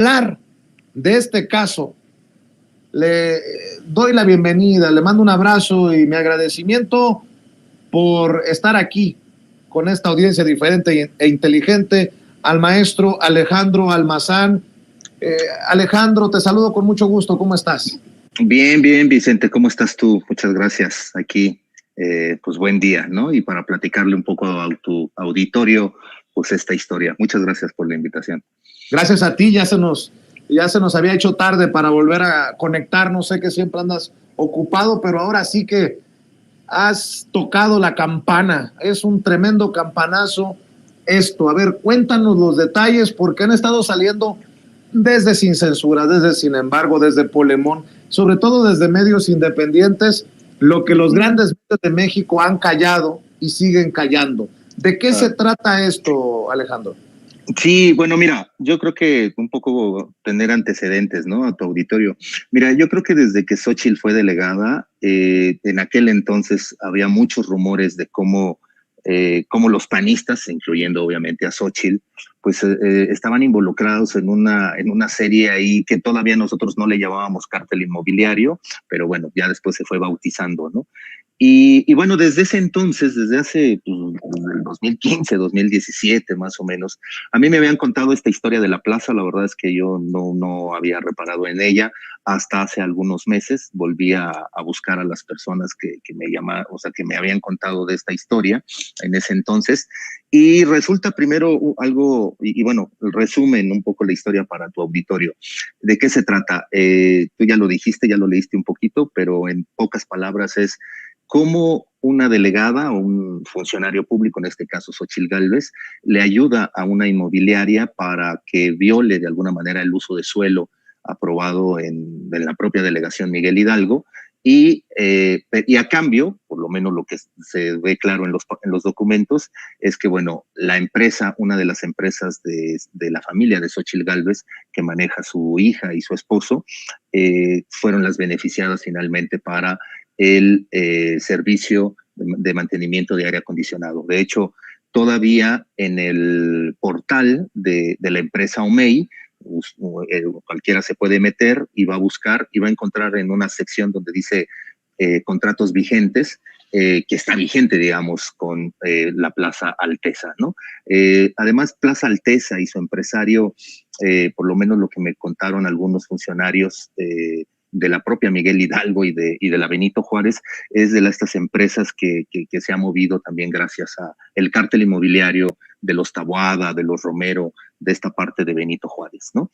Hablar de este caso, le doy la bienvenida, le mando un abrazo y mi agradecimiento por estar aquí con esta audiencia diferente e inteligente al maestro Alejandro Almazán. Alejandro, te saludo con mucho gusto, ¿cómo estás? Bien, bien, Vicente, ¿cómo estás tú? Muchas gracias. Aquí, pues buen día, ¿no? Y para platicarle un poco a tu auditorio, pues esta historia. Muchas gracias por la invitación. Gracias a ti, ya se nos había hecho tarde para volver a conectarnos. Sé que siempre andas ocupado, pero ahora sí que has tocado la campana. Es un tremendo campanazo esto. A ver, cuéntanos los detalles, porque han estado saliendo desde Sin Censura, desde Sin Embargo, desde Polemón, sobre todo desde medios independientes, lo que los grandes medios de México han callado y siguen callando. ¿De qué se trata esto, Alejandro? Sí, bueno, mira, yo creo que un poco tener antecedentes, ¿no? A tu auditorio. Mira, yo creo que desde que Xóchitl fue delegada, en aquel entonces había muchos rumores de cómo los panistas, incluyendo obviamente a Xóchitl, pues estaban involucrados en una serie ahí que todavía nosotros no le llamábamos cártel inmobiliario, pero bueno, ya después se fue bautizando, ¿no? Y bueno, desde ese entonces, desde hace pues, el 2015, 2017 más o menos, a mí me habían contado esta historia de la plaza. La verdad es que yo no había reparado en ella hasta hace algunos meses. Volví a buscar a las personas que me llamaban, o sea, que me habían contado de esta historia en ese entonces. Y resulta primero algo, y bueno, resumen un poco la historia para tu auditorio. ¿De qué se trata? Tú ya lo dijiste, ya lo leíste un poquito, pero en pocas palabras es cómo una delegada o un funcionario público, en este caso Xóchitl Gálvez, le ayuda a una inmobiliaria para que viole de alguna manera el uso de suelo aprobado en la propia delegación Miguel Hidalgo, y a cambio, por lo menos lo que se ve claro en los documentos, es que, bueno, la empresa, una de las empresas de la familia de Xóchitl Gálvez, que maneja su hija y su esposo, fueron las beneficiadas finalmente para el servicio de mantenimiento de aire acondicionado. De hecho, todavía en el portal de la empresa OMEI, cualquiera se puede meter y va a buscar y va a encontrar en una sección donde dice contratos vigentes, que está vigente, digamos, con la Plaza Alteza, ¿no? Además, Plaza Alteza y su empresario, por lo menos lo que me contaron algunos funcionarios de la propia Miguel Hidalgo y de la Benito Juárez, es de estas empresas que se ha movido también gracias a el cártel inmobiliario de los Taboada, de los Romero, de esta parte de Benito Juárez, ¿no?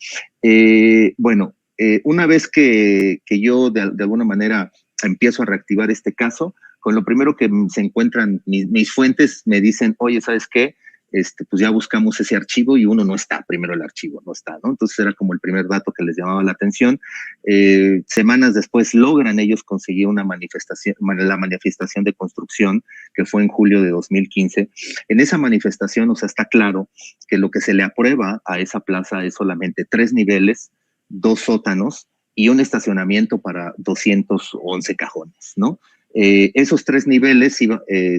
Bueno, una vez que yo de alguna manera empiezo a reactivar este caso, con lo primero que se encuentran mis fuentes me dicen, oye, ¿sabes qué? Pues ya buscamos ese archivo y uno no está, primero el archivo no está, ¿no? Entonces era como el primer dato que les llamaba la atención. Semanas después logran ellos conseguir una manifestación, la manifestación de construcción, que fue en julio de 2015. En esa manifestación, o sea, está claro que lo que se le aprueba a esa plaza es solamente 3 niveles, 2 sótanos y un estacionamiento para 211 cajones, ¿no? Esos 3 niveles,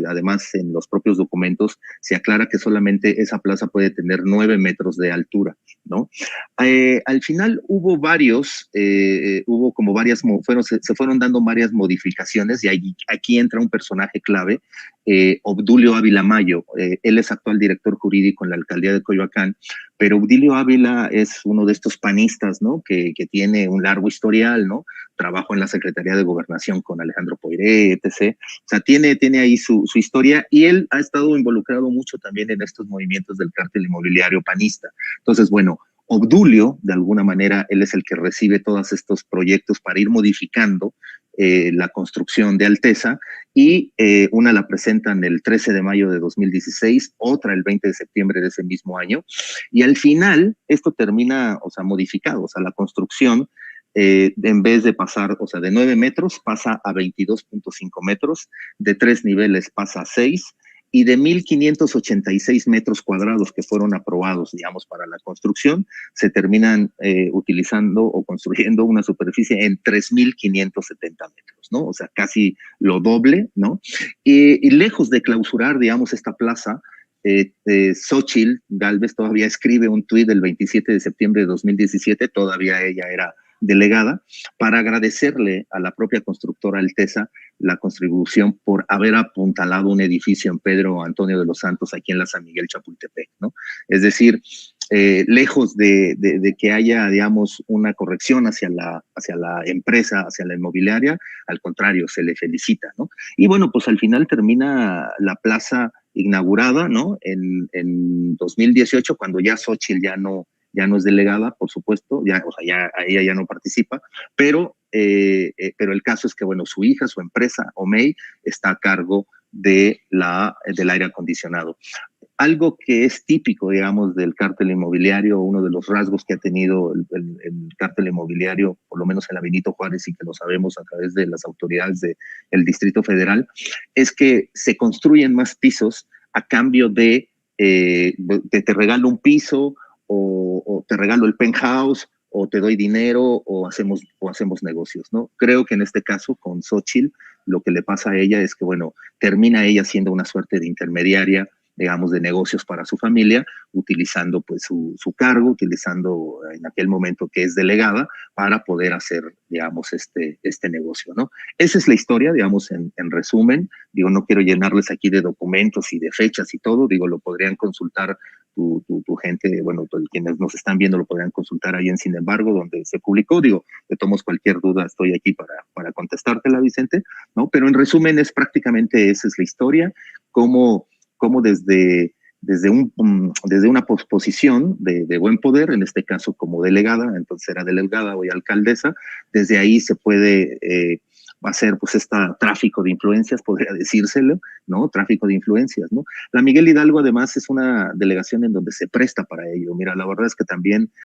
además en los propios documentos se aclara que solamente esa plaza puede tener 9 metros de altura, ¿no? Al final hubo como varias, se fueron dando varias modificaciones y aquí entra un personaje clave, Obdulio Ávila Mayo. Él es actual director jurídico en la alcaldía de Coyoacán, pero Obdulio Ávila es uno de estos panistas, ¿no? Que tiene un largo historial, ¿no? Trabajo en la Secretaría de Gobernación con Alejandro Poiré, etc. O sea, tiene ahí su historia, y él ha estado involucrado mucho también en estos movimientos del cártel inmobiliario panista. Entonces, bueno, Obdulio, de alguna manera, él es el que recibe todos estos proyectos para ir modificando la construcción de Alteza, y una la presentan el 13 de mayo de 2016, otra el 20 de septiembre de ese mismo año, y al final esto termina, o sea, modificado, o sea, la construcción en vez de pasar, o sea, de 9 metros pasa a 22.5 metros, de 3 niveles pasa a 6, y de 1.586 metros cuadrados que fueron aprobados, digamos, para la construcción, se terminan utilizando o construyendo una superficie en 3.570 metros, ¿no? O sea, casi lo doble, ¿no? Y lejos de clausurar, digamos, esta plaza, Xóchitl Gálvez todavía escribe un tuit del 27 de septiembre de 2017, todavía ella era delegada, para agradecerle a la propia constructora Alteza la contribución por haber apuntalado un edificio en Pedro Antonio de los Santos, aquí en la San Miguel Chapultepec, ¿no? Es decir, lejos de que haya, digamos, una corrección hacia la empresa, hacia la inmobiliaria, al contrario, se le felicita, ¿no? Y bueno, pues al final termina la plaza inaugurada, ¿no? En 2018, cuando ya Xóchitl ya no es delegada, por supuesto, ya, o sea, ya ella ya no participa, pero el caso es que, bueno, su hija, su empresa, Omey, está a cargo del aire acondicionado. Algo que es típico, digamos, del cártel inmobiliario, uno de los rasgos que ha tenido el cártel inmobiliario, por lo menos en la Benito Juárez, y que lo sabemos a través de las autoridades del Distrito Federal, es que se construyen más pisos a cambio de te regalo un piso, o te regalo el penthouse, o te doy dinero, o hacemos negocios, ¿no? Creo que en este caso, con Xóchitl, lo que le pasa a ella es que, bueno, termina ella siendo una suerte de intermediaria, digamos, de negocios para su familia, utilizando pues su cargo, utilizando en aquel momento que es delegada para poder hacer, digamos, este negocio, ¿no? Esa es la historia, digamos, en resumen. Digo, no quiero llenarles aquí de documentos y de fechas y todo, digo, lo podrían consultar tu gente, bueno, quienes nos están viendo lo podrían consultar ahí en Sin embargo, donde se publicó. Digo, de tomos cualquier duda estoy aquí para contestártela, Vicente, ¿no? Pero en resumen es prácticamente esa es la historia, cómo desde una posición de buen poder, en este caso como delegada, entonces era delegada, hoy alcaldesa, desde ahí se puede hacer pues tráfico de influencias, podría decírselo, ¿no? Tráfico de influencias, ¿no? La Miguel Hidalgo además es una delegación en donde se presta para ello. Mira, la verdad es que también